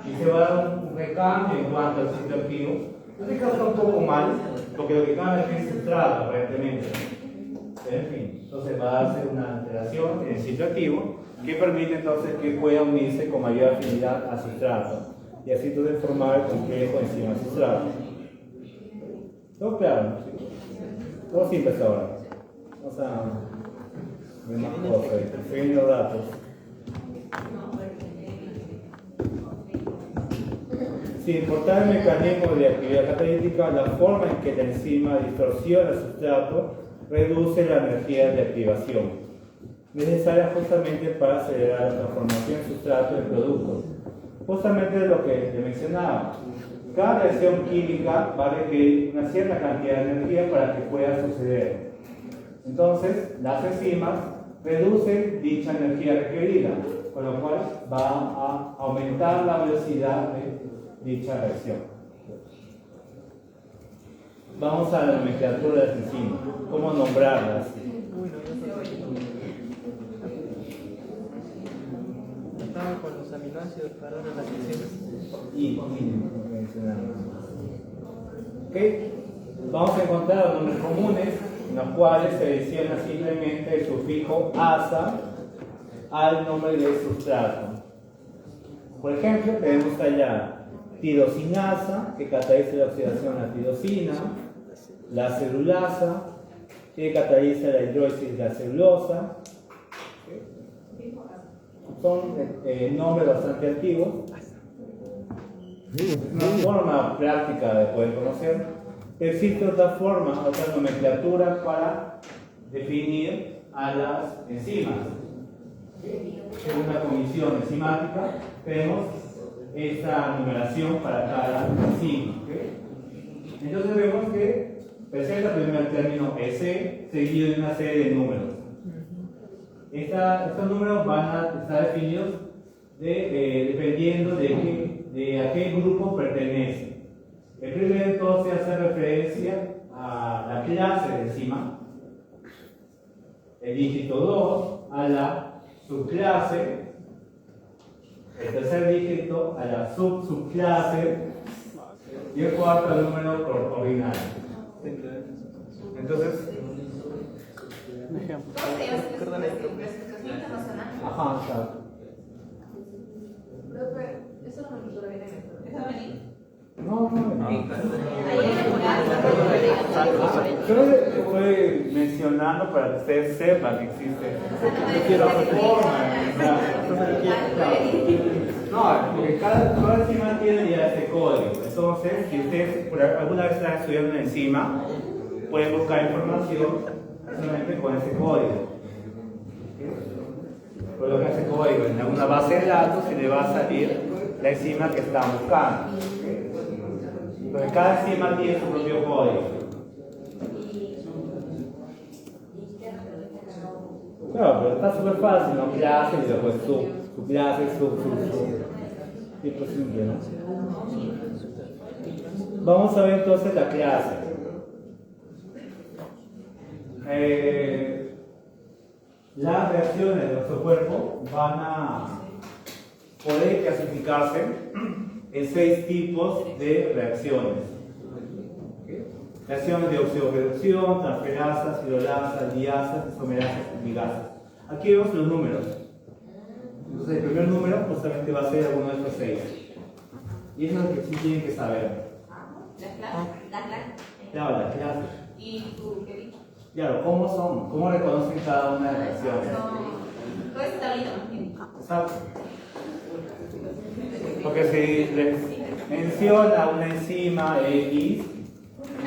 y se va a dar un recambio en cuanto al sitio activo. En este caso está un poco mal, porque lo que cambia es el sustrato, aparentemente. En fin, entonces va a darse una alteración en el sitio activo que permite entonces que pueda unirse con mayor afinidad al sustrato y así entonces formar el complejo encima del sustrato. ¿Todo claro? Todo simple hasta ahora. Vamos a ver más cosas, pequeños datos. Sin importar el mecanismo de actividad catalítica, la forma en que la enzima distorsiona el sustrato reduce la energía de activación, necesaria justamente para acelerar la transformación del sustrato en producto. Justamente lo que te mencionaba. Cada reacción química va a requerir una cierta cantidad de energía para que pueda suceder. Entonces, las enzimas reducen dicha energía requerida, con lo cual va a aumentar la velocidad de dicha reacción. Vamos a la nomenclatura de las enzimas. ¿Cómo nombrarlas? estaban con los aminoácidos para las leucinas. Y mencionamos. ¿Ok? Vamos a encontrar los nombres comunes en los cuales se adiciona simplemente el sufijo asa al nombre del sustrato. Por ejemplo, tenemos allá tirosinasa, que cataliza la oxidación a la tirosina, la celulasa, que cataliza la hidrólisis de la celulosa. Son nombres bastante antiguos. Es una forma práctica de poder conocer. Existe otra forma, otra nomenclatura para definir a las enzimas. En una comisión enzimática tenemos esta numeración para cada enzima. Entonces vemos que presenta primero el término EC seguido de una serie de números. Estos números van a estar definidos dependiendo de a qué grupo pertenece. El primero entonces hace referencia a la clase de enzima, el dígito 2 a la subclase, el tercer dígito a la subclase y el cuarto al número ordinal. Entonces, Un ejemplo. Clasificación internacional. ajá, exacto. Profe, eso no me lo viene en esto. ¿Eso va a venir? No. Ahí en el lugar. Yo lo estoy mencionando para que ustedes sepan que existe esta forma. No, porque cada enzima tiene ya este código. Entonces, si ustedes por alguna vez están estudiando una enzima, pueden buscar información solamente con ese código. Colocan ese código en alguna base de datos y le va a salir la enzima que están buscando. Entonces, cada enzima tiene su propio código. Claro, pero está súper fácil, ¿no? Clase y después su clase, su. Tipo simple, ¿no? Vamos a ver entonces la clase. Las reacciones de nuestro cuerpo van a poder clasificarse en 6 tipos de reacciones. Reacciones de oxidorreducción, transferasas, hidrolasas, diasas, isomerasas y ligasas. Aquí vemos los números. Entonces el primer número justamente va a ser alguno de estos 6. Y eso es lo que sí tienen que saber. La clase. Claro, las clases. ¿Y tú qué dices? Claro, ¿cómo son? ¿Cómo reconocen cada una de las reacciones? Todo este tablito. Exacto. Porque si les menciona una enzima X,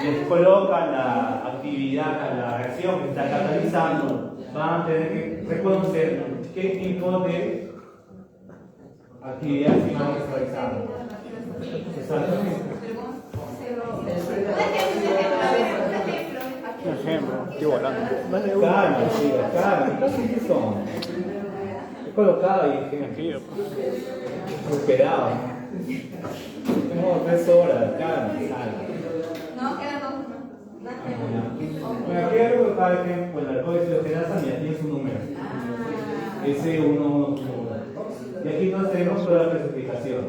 les colocan la actividad, la reacción que está catalizando, van a tener que reconocer qué tipo de actividad enzima está realizando. Exactamente. Un ejemplo, estoy volando. Calma, sí, calma. ¿Qué que son? He colocado y dije, Aquí, esperado. Tengo 3 horas, calma, calma. No, quedan dos. Bueno, aquí hay que colocar el ejemplo, el alcohol de hidrogenasa ya tiene su número. S1, y aquí nos tenemos toda la clasificación.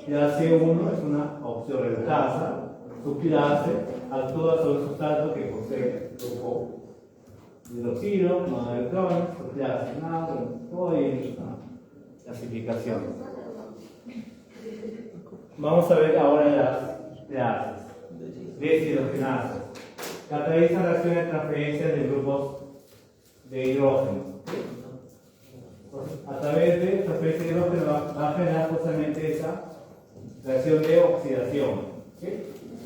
La C1 es una oxidorreductasa, su clase actúa sobre el sustrato que posee grupo hidroxilo, no de electrones, su clase nada, y clasificación. Vamos a ver ahora las clases. Deshidrogenasas. Catalizan reacciones de transferencia de grupos de hidrógeno. A través de transferencia de hidrógeno va a generar justamente esa reacción de oxidación. ¿Sí?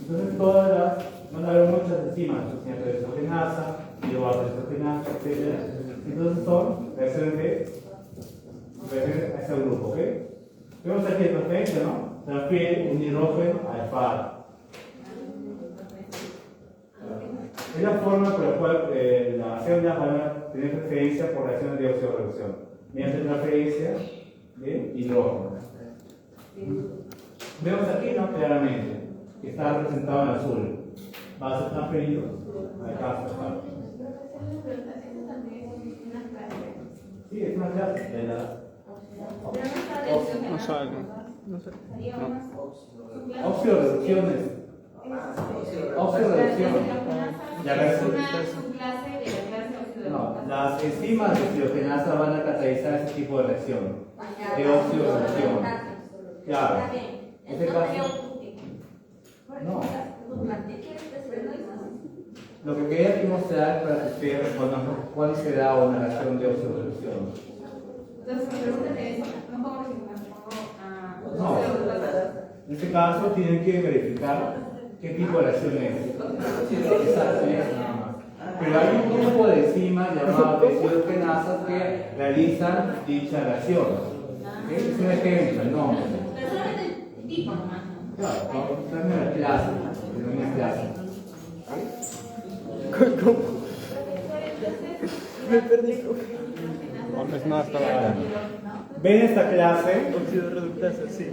Entonces van a haber muchas enzimas, deshidrogenasa, hidroxidrogenasa, etc. Entonces son reacciones a ese grupo. ¿Ok? Vemos aquí el transferencia, ¿no? Transfiere un hidrógeno al faro. Es la forma por la cual las células van a tener preferencia por reacciones de oxidorreducción, mediante transferencia de hidrógeno. Vemos aquí, ¿no? Claramente, que está representado en azul. Va a ser transferido al caso. Sí, es una clase de la No sale. No sé. Oxidorreducciones. Oxidorreducción. Ya ves. subclase de la clase oxidorreducción. No, las enzimas de oxidogenasa van a catalizar ese tipo de reacción de oxidorreducción. Claro. En este caso, no. Lo que quería aquí mostrar para que ustedes respondan cuál será una reacción de oxidorreducción. Entonces, me preguntan eso, no pongo que me pongo a No. En este caso tienen que verificar qué tipo de reacción es. Exacto, es nada más. Pero hay un grupo de enzimas llamadas oxidogenasas que realizan dicha reacción. ¿Okay? Es un ejemplo, el nombre. Pero solamente el tipo nomás. Claro, vamos a poner la clase. La clase. Me perdí. No es nada, estaba bien. ¿Ven esta clase? Oxidorreductasa, sí.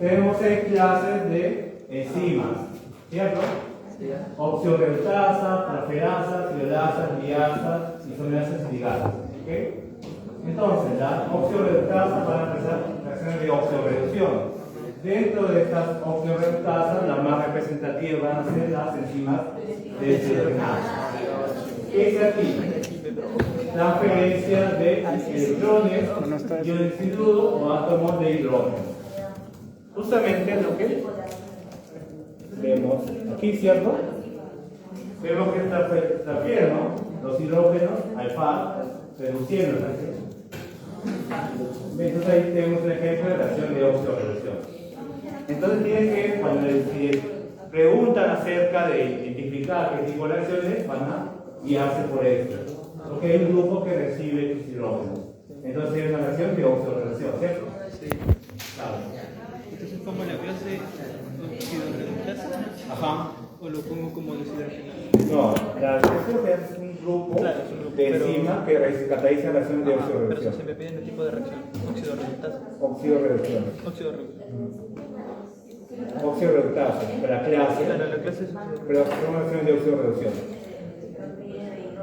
Tenemos 6 clases de enzimas, ¿cierto? Oxidorreductasa, transferasas, hidrolasas, liasas, isomerasas y ligasas. ¿Okay? Entonces, las oxidorreductasas van a realizar reacciones de oxidorreducción. Dentro de estas oxidorreductasas, las más representativas van a ser las enzimas de oxidogenasa. ¿Qué es aquí? Transferencia de electrones, iones sin hidruro o átomos de hidrógeno. Justamente lo que vemos aquí, ¿cierto? Vemos que transfieren, ¿no? Los hidrógenos al FAD, reduciendo la reacción. Entonces ahí tenemos un ejemplo de reacción de oxidorreducción. Entonces tienen que, cuando les preguntan acerca de identificar qué tipo de reacciones, van a guiarse por esto. Porque hay un grupo que recibe los hidrógenos. Entonces es una reacción de oxidorreducción, ¿cierto? Sí. Claro. Entonces pongo la clase oxidorreductasa. Ajá. O lo pongo como deshidrogenasa. No, la oxidorreducción es un grupo, Claro, es un grupo, de pero- enzimas que catalizan reacciones de Pero si oxidorreducción. me piden el tipo de reacción, oxidorreductasa. Oxidorreducción. Oxidorreductasa, la clase. Claro, la clase es Pero son reacciones de oxidorreducción.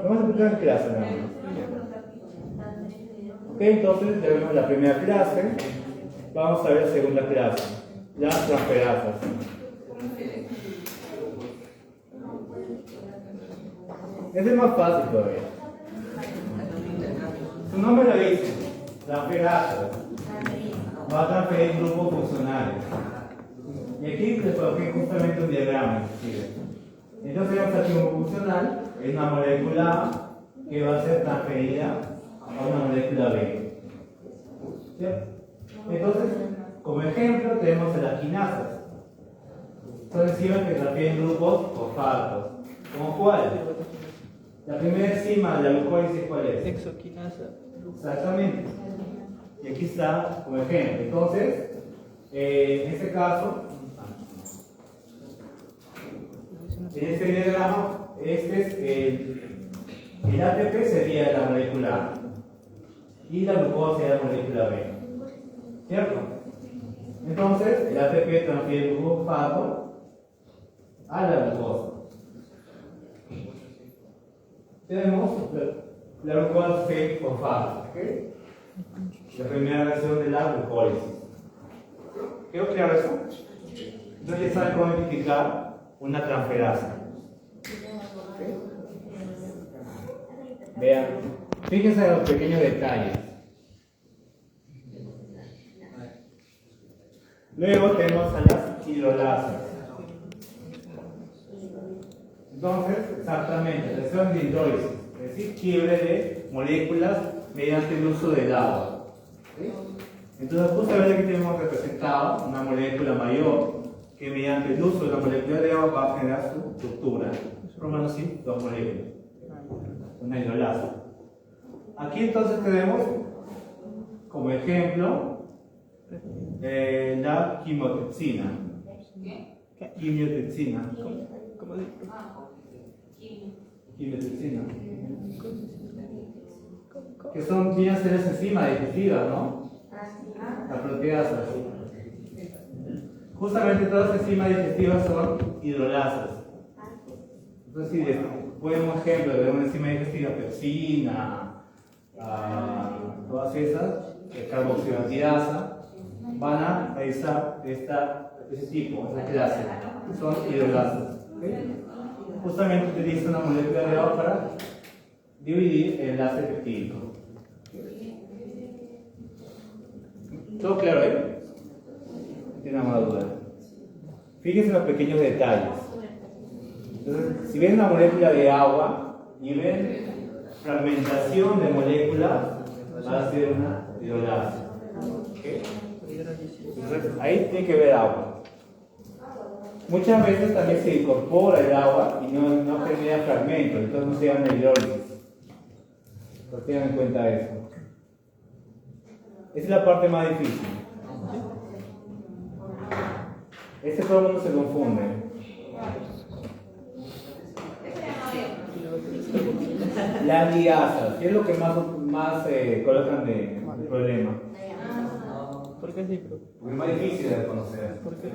Vamos a explicar en clase nada más. Ok, entonces ya vemos la primera clase. Vamos a ver la segunda clase, las transferasas. Este es más fácil todavía. Su nombre lo dice, transferasas. Va a transferir grupos funcionales. Y aquí les coloqué justamente un diagrama. ¿Sí? Entonces tenemos aquí un funcional, es una molécula A que va a ser transferida a una molécula B. ¿Cierto? Entonces, como ejemplo, tenemos las quinasas. Son enzimas que transfieren grupos fosfatos. ¿Cómo cuál? La primera enzima de la glucólisis, ¿cuál es? hexoquinasa. Exactamente. Y aquí está como ejemplo. Entonces, en este caso, en este diagrama, este es el ATP sería la molécula A y la glucosa sería la molécula B. ¿Cierto? Entonces, el ATP transfiere el fosfato a la glucosa. Tenemos la glucosa C fosfato. ¿Okay? La primera reacción de la glucólisis. ¿Quedó claro eso? Entonces ya saben cómo identificar una transferasa. ¿Okay? Vean, fíjense en los pequeños detalles. Luego tenemos a las hidrolasas. Entonces, exactamente, reacción de hidrólisis, es decir, quiebre de moléculas mediante el uso del agua. ¿Sí? Entonces, justamente aquí tenemos representado una molécula mayor que mediante el uso de la molécula de agua va a generar su estructura. Formando así dos moléculas. Una hidrolasa. Aquí entonces tenemos como ejemplo la quimiotripsina. ¿Qué? Quimiotripsina. ¿Cómo digo? Quimiotripsina. Que son, vienen a ser las enzimas digestivas, ¿no? La proteasa. Justamente todas las enzimas digestivas son hidrolasas. Entonces, si ponemos ejemplo de una enzima digestiva, pepsina, todas esas, carboxilatidasa, van a realizar ese tipo, esa clase. Son hidrolasas. ¿Okay? Justamente utiliza una molécula de agua para dividir el enlace peptídico. ¿Todo claro ahí? No tiene más duda. Fíjense en los pequeños detalles. Entonces, si ven una molécula de agua y ven fragmentación de moléculas, va a ser una hidrolasa. ¿Okay? Entonces, ahí tiene que ver agua. Muchas veces también se incorpora el agua y no genera fragmentos, entonces no se llama hidrólisis. Pero tengan en cuenta eso. Esa es la parte más difícil. Todo el mundo se confunde. Las liasas, ¿qué es lo que más colocan de problema? ¿Por qué sí, pero? Porque es más difícil de conocer. ¿Por qué?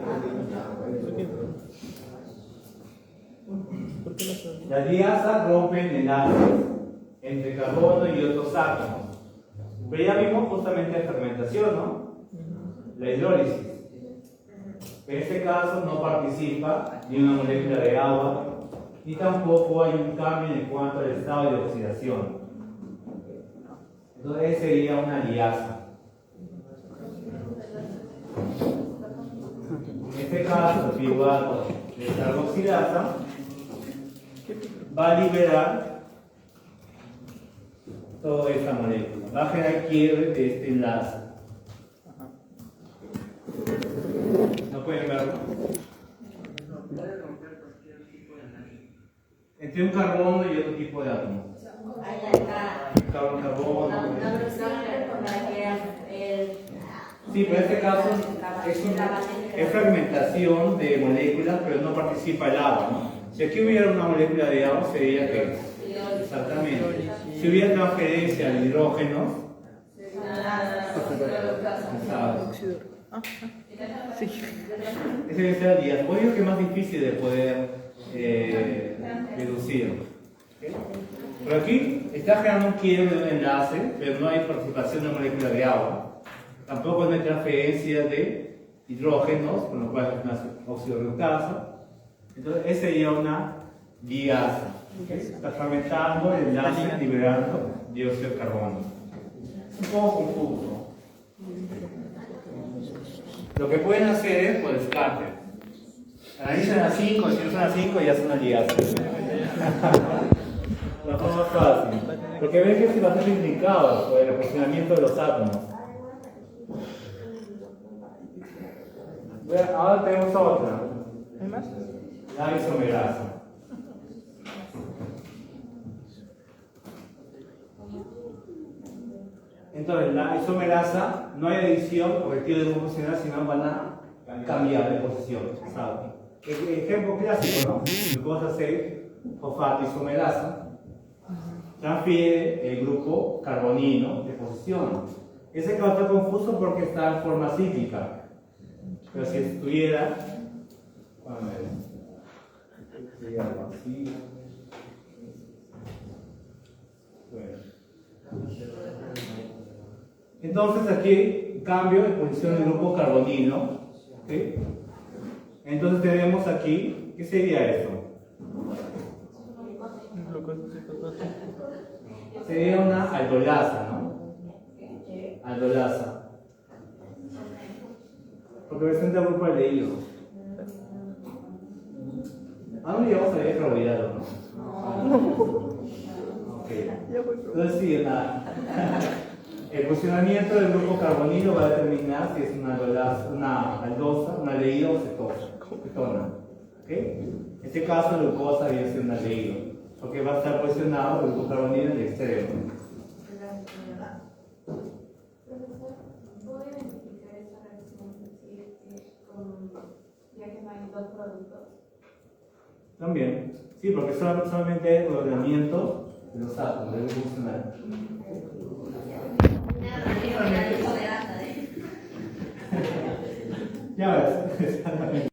¿Por qué no son? Las liasas rompen enlaces entre carbono y otros átomos. Pero ya vimos justamente la fermentación, ¿no? La hidrólisis. En este caso no participa ni una molécula de agua, ni tampoco hay un cambio en cuanto al estado de oxidación. Entonces sería una liasa. En este caso, el piruvato de carboxilasa va a liberar toda esta molécula, va a generar quiebre de este enlace. ¿No pueden verlo? Entre un carbono y otro tipo de átomo. Carbono. Sí, pero en este caso es fragmentación de moléculas, pero no participa el agua, ¿no? Si aquí hubiera una molécula de agua, sería que exactamente. Si hubiera transferencia de hidrógenos, Sí. ese debe ser el día. Por ello que es más difícil de poder reducir. ¿Okay? Pero aquí está generando un quiebre de un enlace, pero no hay participación de molécula de agua. Tampoco no hay transferencia de hidrógenos, con lo cual es una oxidorreductasa. Entonces, esa sería una liasa. ¿Okay? Está fragmentando el enlace, liberando dióxido de carbono. Un poco confuso. Lo que pueden hacer es por descarte. Analicen a 5, si no son a 5 ya son una liasa. La forma más fácil. Porque ven que es bastante indicado por el aproximamiento de los átomos. Ahora tenemos otra. ¿Hay más? La isomerasa. Entonces, la isomerasa no hay adición porque tiene de funcionar, sino van a cambiar de posición. ¿Saben? Ejemplo clásico, ¿no? Glucosa 6, fosfato isomerasa, transfiere el grupo carbonino de posición. Ese caso está confuso porque está en forma cíclica. Pero si estuviera, sería algo así. Entonces aquí cambio de posición del grupo carbonino. ¿Sí? Entonces tenemos aquí, ¿qué sería eso? Sería una aldolasa, ¿no? Aldolasa. Porque presenta el grupo aldehído. Ah, no llegamos a ver carbohidratos, ¿no? Ok. Entonces sí, el posicionamiento del grupo carbonilo va a determinar si es una aldosa, una aldehído o cetona. ¿Okay? En este caso, la glucosa debe ser un aldehído, porque va a estar posicionado el grupo carbonilo en el extremo. ¿Puedo identificar esa reacción? Ya que no hay dos productos. También, sí, porque solamente hay ordenamiento de los átomos, debe funcionar. Ya ves.